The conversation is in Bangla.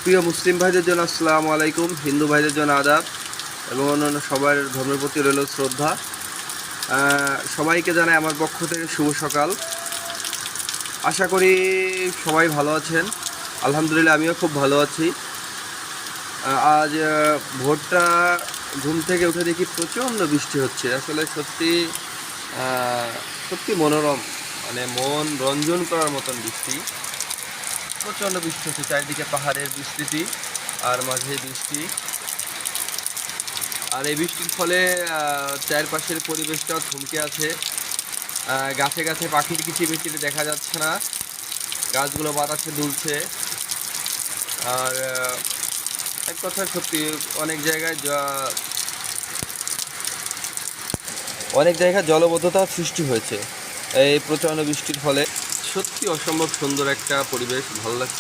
প্রিয় মুসলিম ভাইদের জন্য আসসালামু আলাইকুম, হিন্দু ভাইদের জন্য আদাব এবং অন্যান্য সবার ধর্মের প্রতি রইল শ্রদ্ধা। সবাইকে জানাই আমার পক্ষ থেকে শুভ সকাল। আশা করি সবাই ভালো আছেন। আলহামদুলিল্লাহ আমিও খুব ভালো আছি। আজ ভোরটা ঘুম থেকে উঠে দেখি প্রচণ্ড বৃষ্টি হচ্ছে। আসলে সত্যি সত্যি মনোরম, মানে মন রঞ্জন করার মতন বৃষ্টি। প্রচণ্ড বৃষ্টি হচ্ছে, চারিদিকে পাহাড়ের বিস্তৃতি আর মাঝে বৃষ্টি। আর এই বৃষ্টির ফলে চারপাশের পরিবেশটাও থমকে আছে। গাছে গাছে পাখির কিচিরমিচির দেখা যাচ্ছে না, গাছগুলো বাতাসে দুলছে। আর এক কথায় সত্যি অনেক জায়গায় জলবদ্ধতার সৃষ্টি হয়েছে এই প্রচণ্ড বৃষ্টির ফলে। সত্যি অসম্ভব সুন্দর একটা পরিবেশ, ভালো লাগছে।